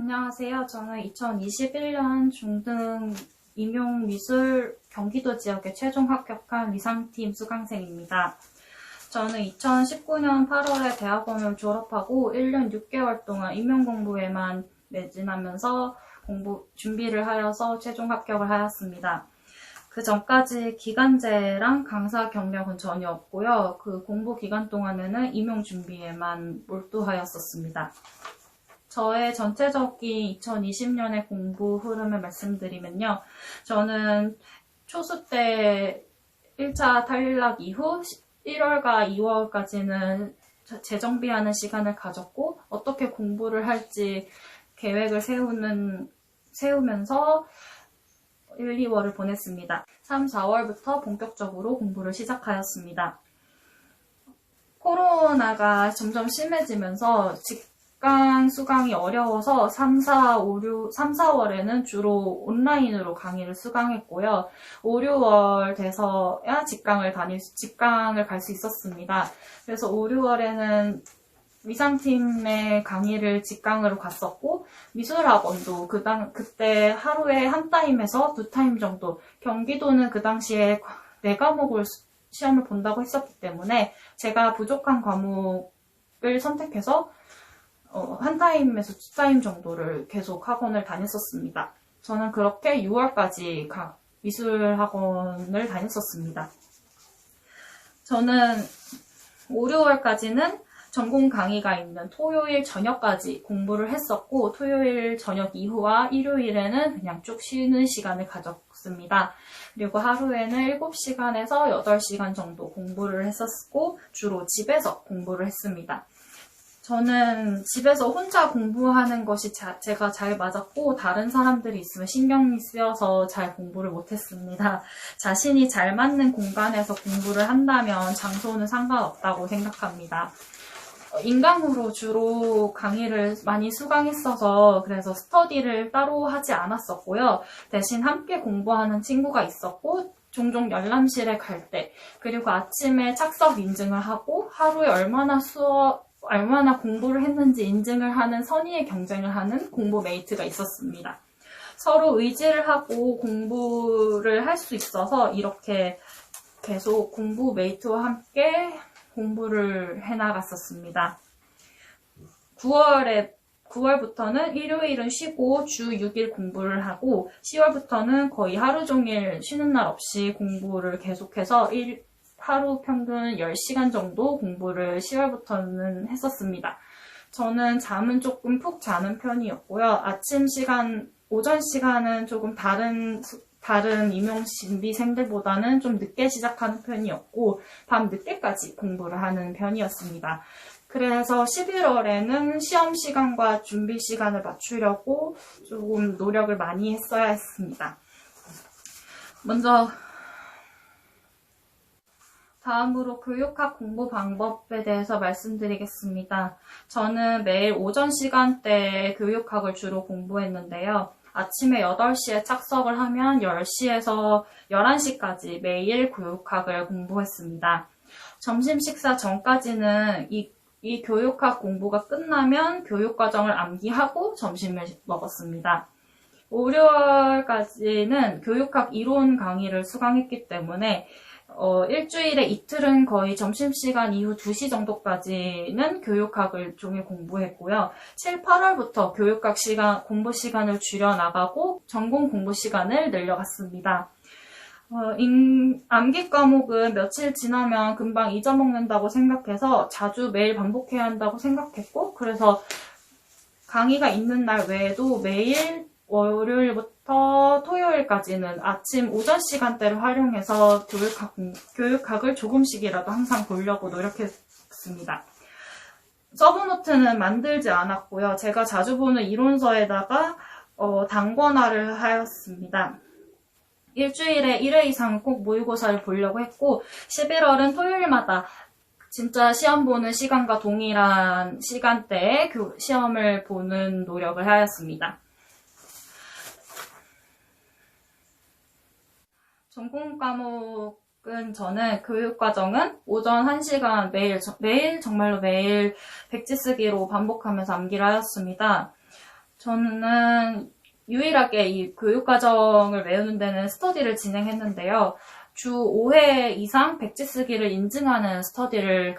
안녕하세요. 저는 2021년 중등 임용미술 경기도 지역에 최종 합격한 위상팀 수강생입니다. 저는 2019년 8월에 대학원을 졸업하고 1년 6개월 동안 임용공부에만 매진하면서 준비를 하여서 최종 합격을 하였습니다. 그 전까지 기간제랑 강사 경력은 전혀 없고요. 그 공부 기간 동안에는 임용 준비에만 몰두하였었습니다. 저의 전체적인 2020년의 공부 흐름을 말씀드리면요. 저는 초수 때 1차 탈락 이후 1월과 2월까지는 재정비하는 시간을 가졌고 어떻게 공부를 할지 계획을 세우면서 1, 2월을 보냈습니다. 3, 4월부터 본격적으로 공부를 시작하였습니다. 코로나가 점점 심해지면서 직강 수강이 어려워서 3, 4월에는 주로 온라인으로 강의를 수강했고요. 5, 6월 돼서야 직강을 갈 수 있었습니다. 그래서 5, 6월에는 위상팀의 강의를 직강으로 갔었고, 미술학원도 그때 하루에 한 타임에서 두 타임 정도, 경기도는 그 당시에 4과목을 시험을 본다고 했었기 때문에 제가 부족한 과목을 선택해서 한 타임에서 두 타임 정도를 계속 학원을 다녔었습니다. 저는 그렇게 6월까지 미술학원을 다녔었습니다. 저는 5, 6월까지는 전공 강의가 있는 토요일 저녁까지 공부를 했었고, 토요일 저녁 이후와 일요일에는 그냥 쭉 쉬는 시간을 가졌습니다. 그리고 하루에는 7시간에서 8시간 정도 공부를 했었고, 주로 집에서 공부를 했습니다. 저는 집에서 혼자 공부하는 것이 제가 잘 맞았고, 다른 사람들이 있으면 신경이 쓰여서 잘 공부를 못했습니다. 자신이 잘 맞는 공간에서 공부를 한다면 장소는 상관없다고 생각합니다. 인강으로 주로 강의를 많이 수강했어서 그래서 스터디를 따로 하지 않았었고요. 대신 함께 공부하는 친구가 있었고, 종종 열람실에 갈 때, 그리고 아침에 착석 인증을 하고 하루에 얼마나 공부를 했는지 인증을 하는 선의의 경쟁을 하는 공부 메이트가 있었습니다. 서로 의지를 하고 공부를 할 수 있어서 이렇게 계속 공부 메이트와 함께 공부를 해나갔었습니다. 9월부터는 일요일은 쉬고 주 6일 공부를 하고 10월부터는 거의 하루 종일 쉬는 날 없이 공부를 계속해서 하루 평균 10시간 정도 공부를 10월부터는 했었습니다. 저는 잠은 조금 푹 자는 편이었고요. 오전 시간은 조금 다른 임용 준비생들보다는 좀 늦게 시작하는 편이었고, 밤 늦게까지 공부를 하는 편이었습니다. 그래서 11월에는 시험 시간과 준비 시간을 맞추려고 조금 노력을 많이 했어야 했습니다. 다음으로 교육학 공부 방법에 대해서 말씀드리겠습니다. 저는 매일 오전 시간대에 교육학을 주로 공부했는데요. 아침에 8시에 착석을 하면 10시에서 11시까지 매일 교육학을 공부했습니다. 점심 식사 전까지는 이 교육학 공부가 끝나면 교육과정을 암기하고 점심을 먹었습니다. 5, 6월까지는 교육학 이론 강의를 수강했기 때문에 일주일에 이틀은 거의 점심시간 이후 2시 정도까지는 교육학을 종일 공부했고요. 7, 8월부터 교육학 공부 시간을 줄여나가고 전공 공부 시간을 늘려갔습니다. 암기 과목은 며칠 지나면 금방 잊어먹는다고 생각해서 자주 매일 반복해야 한다고 생각했고, 그래서 강의가 있는 날 외에도 매일 월요일부터 토요일까지는 아침 오전 시간대를 활용해서 교육학을 조금씩이라도 항상 보려고 노력했습니다. 서브노트는 만들지 않았고요. 제가 자주 보는 이론서에다가 단권화를 하였습니다. 일주일에 1회 이상 꼭 모의고사를 보려고 했고, 11월은 토요일마다 진짜 시험 보는 시간과 동일한 시간대에 시험을 보는 노력을 하였습니다. 전공 과목은 저는 교육과정은 오전 1시간 정말로 매일 백지 쓰기로 반복하면서 암기를 하였습니다. 저는 유일하게 이 교육과정을 외우는 데는 스터디를 진행했는데요. 주 5회 이상 백지 쓰기를 인증하는 스터디를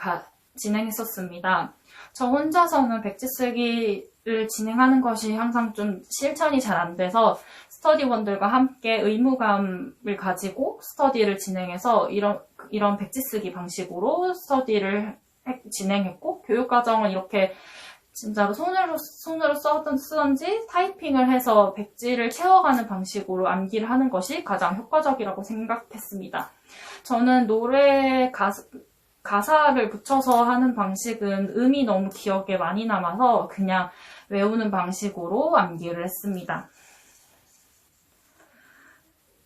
진행했었습니다. 저 혼자서는 백지 쓰기를 진행하는 것이 항상 좀 실천이 잘 안 돼서 스터디원들과 함께 의무감을 가지고 스터디를 진행해서 이런 백지 쓰기 방식으로 스터디를 진행했고, 교육과정을 이렇게 진짜로 손으로 쓰던지 타이핑을 해서 백지를 채워가는 방식으로 암기를 하는 것이 가장 효과적이라고 생각했습니다. 저는 노래 가사를 붙여서 하는 방식은 음이 너무 기억에 많이 남아서 그냥 외우는 방식으로 암기를 했습니다.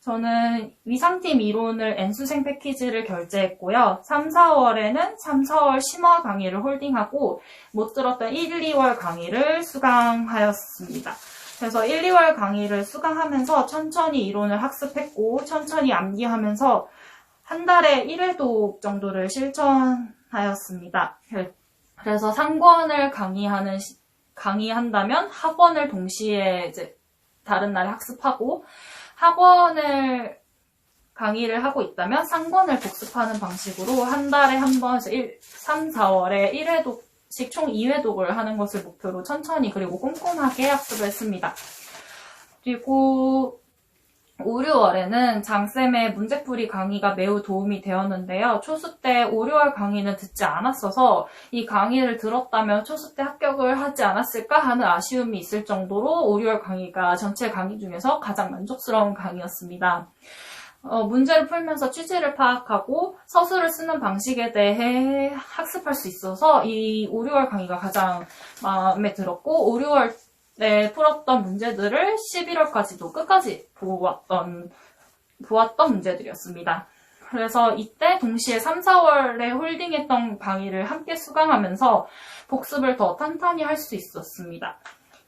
저는 위상팀 이론을 N수생 패키지를 결제했고요. 3, 4월에는 3, 4월 심화 강의를 홀딩하고 못 들었던 1, 2월 강의를 수강하였습니다. 그래서 1, 2월 강의를 수강하면서 천천히 이론을 학습했고 한천히 암기하면서 한 달에 1회독 정도를 실천하였습니다. 그래서 상권을 강의한다면 학원을 동시에 이제 다른 날에 학습하고, 학원을 강의를 하고 있다면 상권을 복습하는 방식으로 한 달에 한 번에서 3, 4월에 1회독씩 총 2회독을 하는 것을 목표로 천천히 그리고 꼼꼼하게 학습을 했습니다. 그리고 5, 6월에는 장쌤의 문제풀이 강의가 매우 도움이 되었는데요. 초수 때 5, 6월 강의는 듣지 않았어서 이 강의를 들었다면 초수 때 합격을 하지 않았을까 하는 아쉬움이 있을 정도로 5, 6월 강의가 전체 강의 중에서 가장 만족스러운 강의였습니다. 문제를 풀면서 취지를 파악하고 서술을 쓰는 방식에 대해 학습할 수 있어서 이 5, 6월 강의가 가장 마음에 들었고, 5, 6월 풀었던 문제들을 11월까지도 끝까지 보았던 문제들이었습니다. 그래서 이때 동시에 3, 4월에 홀딩했던 강의를 함께 수강하면서 복습을 더 탄탄히 할 수 있었습니다.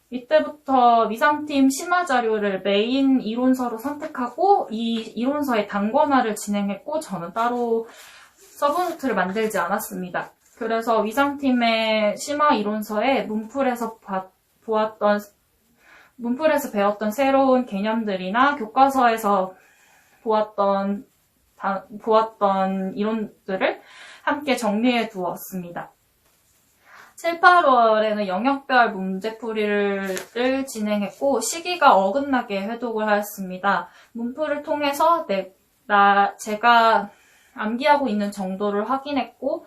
이때부터 위상팀 심화 자료를 메인 이론서로 선택하고 이 이론서의 단권화를 진행했고, 저는 따로 서브노트를 만들지 않았습니다. 그래서 위상팀의 심화 이론서에 문풀에서 배웠던 새로운 개념들이나 교과서에서 보았던 이론들을 함께 정리해 두었습니다. 7, 8월에는 영역별 문제풀이를 진행했고, 시기가 어긋나게 회독을 하였습니다. 문풀을 통해서 제가 암기하고 있는 정도를 확인했고,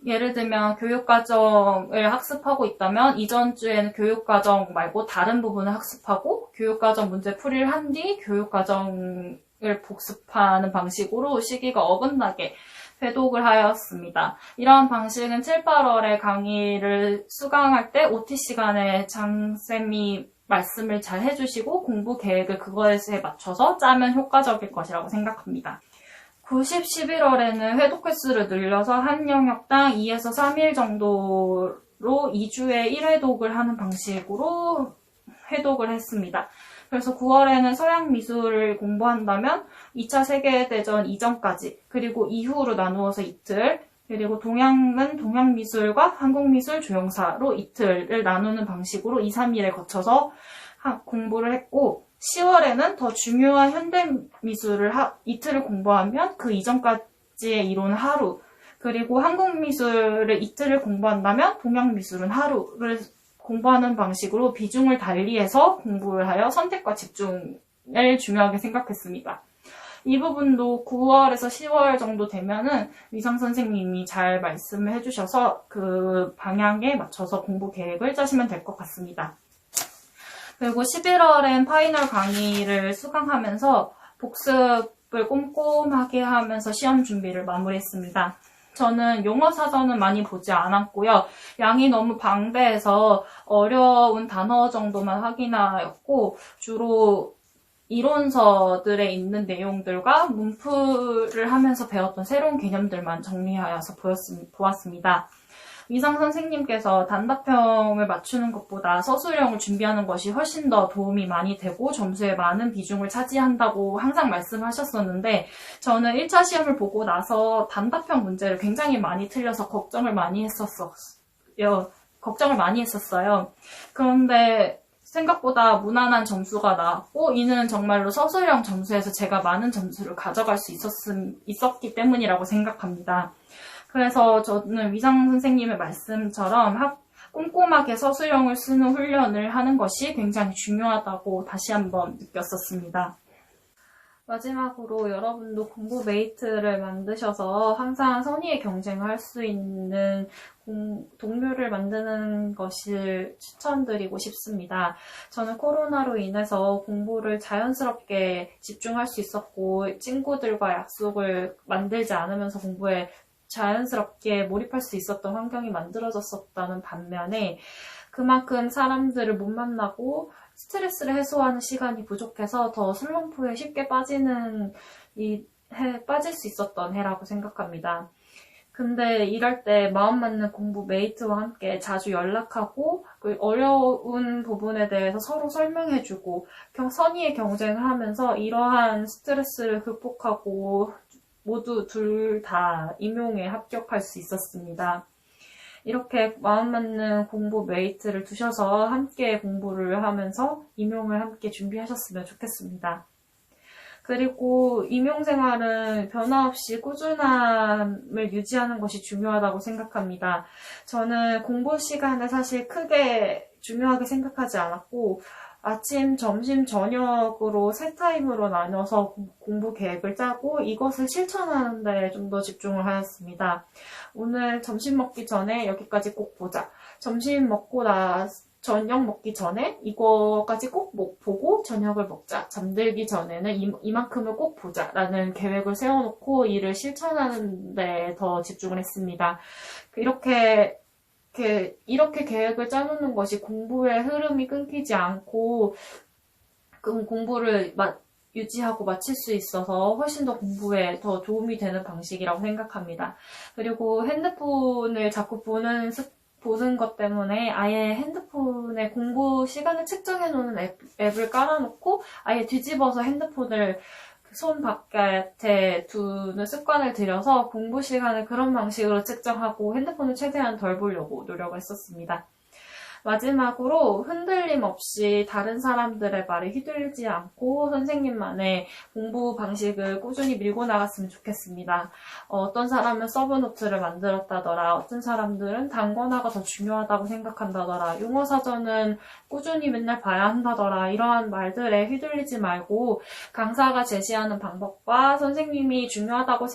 예를 들면 교육과정을 학습하고 있다면 이전 주에는 교육과정 말고 다른 부분을 학습하고 교육과정 문제 풀이를 한 뒤 교육과정을 복습하는 방식으로 시기가 어긋나게 회독을 하였습니다. 이러한 방식은 7, 8월에 강의를 수강할 때 OT 시간에 장쌤이 말씀을 잘 해주시고 공부 계획을 그거에 맞춰서 짜면 효과적일 것이라고 생각합니다. 9, 10, 11월에는 회독 횟수를 늘려서 한 영역당 2에서 3일 정도로 2주에 1회독을 하는 방식으로 회독을 했습니다. 그래서 9월에는 서양 미술을 공부한다면 2차 세계대전 이전까지, 그리고 이후로 나누어서 이틀, 그리고 동양은 동양미술과 한국미술 조형사로 이틀을 나누는 방식으로 2, 3일에 거쳐서 공부를 했고, 10월에는 더 중요한 현대미술을 이틀을 공부하면 그 이전까지의 이론은 하루, 그리고 한국미술을 이틀을 공부한다면 동양미술은 하루를 공부하는 방식으로 비중을 달리해서 공부를 하여 선택과 집중을 중요하게 생각했습니다. 이 부분도 9월에서 10월 정도 되면은 위상 선생님이 잘 말씀을 해주셔서 그 방향에 맞춰서 공부 계획을 짜시면 될 것 같습니다. 그리고 11월엔 파이널 강의를 수강하면서 복습을 꼼꼼하게 하면서 시험 준비를 마무리했습니다. 저는 용어 사전은 많이 보지 않았고요. 양이 너무 방대해서 어려운 단어 정도만 확인하였고, 주로 이론서들에 있는 내용들과 문풀을 하면서 배웠던 새로운 개념들만 정리하여서 보았습니다. 위상 선생님께서 단답형을 맞추는 것보다 서술형을 준비하는 것이 훨씬 더 도움이 많이 되고 점수에 많은 비중을 차지한다고 항상 말씀하셨었는데, 저는 1차 시험을 보고 나서 단답형 문제를 굉장히 많이 틀려서 걱정을 많이 했었어요. 그런데 생각보다 무난한 점수가 나왔고, 이는 정말로 서술형 점수에서 제가 많은 점수를 가져갈 수 있었기 때문이라고 생각합니다. 그래서 저는 위상 선생님의 말씀처럼 꼼꼼하게 서술형을 쓰는 훈련을 하는 것이 굉장히 중요하다고 다시 한번 느꼈었습니다. 마지막으로 여러분도 공부 메이트를 만드셔서 항상 선의의 경쟁을 할 수 있는 동료를 만드는 것을 추천드리고 싶습니다. 저는 코로나로 인해서 공부를 자연스럽게 집중할 수 있었고, 친구들과 약속을 만들지 않으면서 공부에 자연스럽게 몰입할 수 있었던 환경이 만들어졌었다는 반면에, 그만큼 사람들을 못 만나고 스트레스를 해소하는 시간이 부족해서 더 슬럼프에 쉽게 빠질 수 있었던 해라고 생각합니다. 근데 이럴 때 마음 맞는 공부 메이트와 함께 자주 연락하고, 어려운 부분에 대해서 서로 설명해주고 선의의 경쟁을 하면서 이러한 스트레스를 극복하고 모두 둘 다 임용에 합격할 수 있었습니다. 이렇게 마음 맞는 공부 메이트를 두셔서 함께 공부를 하면서 임용을 함께 준비하셨으면 좋겠습니다. 그리고 임용 생활은 변화 없이 꾸준함을 유지하는 것이 중요하다고 생각합니다. 저는 공부 시간을 사실 크게 중요하게 생각하지 않았고, 아침, 점심, 저녁으로 세 타임으로 나눠서 공부 계획을 짜고 이것을 실천하는 데 좀 더 집중을 하였습니다. 오늘 점심 먹기 전에 여기까지 꼭 보자. 저녁 먹기 전에 이거까지 꼭 보고 저녁을 먹자. 잠들기 전에는 이만큼을 꼭 보자. 라는 계획을 세워놓고 이를 실천하는 데 더 집중을 했습니다. 이렇게 계획을 짜놓는 것이 공부의 흐름이 끊기지 않고 공부를 유지하고 마칠 수 있어서 훨씬 더 공부에 더 도움이 되는 방식이라고 생각합니다. 그리고 핸드폰을 자꾸 보는 것 때문에 아예 핸드폰에 공부 시간을 측정해놓는 앱을 깔아놓고 아예 뒤집어서 핸드폰을 손 바깥에 두는 습관을 들여서 공부 시간을 그런 방식으로 측정하고 핸드폰을 최대한 덜 보려고 노력을 했었습니다. 마지막으로 흔들림 없이 다른 사람들의 말에 휘둘리지 않고 선생님만의 공부 방식을 꾸준히 밀고 나갔으면 좋겠습니다. 어떤 사람은 서브노트를 만들었다더라, 어떤 사람들은 단권화가 더 중요하다고 생각한다더라, 용어사전은 꾸준히 맨날 봐야 한다더라, 이러한 말들에 휘둘리지 말고 강사가 제시하는 방법과 선생님이 중요하다고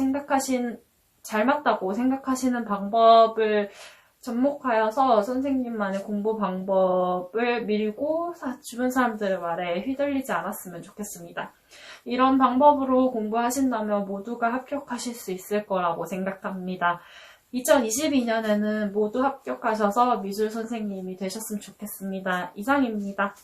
잘 맞다고 생각하시는 방법을 접목하여서 선생님만의 공부 방법을 밀고 주변 사람들의 말에 휘둘리지 않았으면 좋겠습니다. 이런 방법으로 공부하신다면 모두가 합격하실 수 있을 거라고 생각합니다. 2022년에는 모두 합격하셔서 미술 선생님이 되셨으면 좋겠습니다. 이상입니다.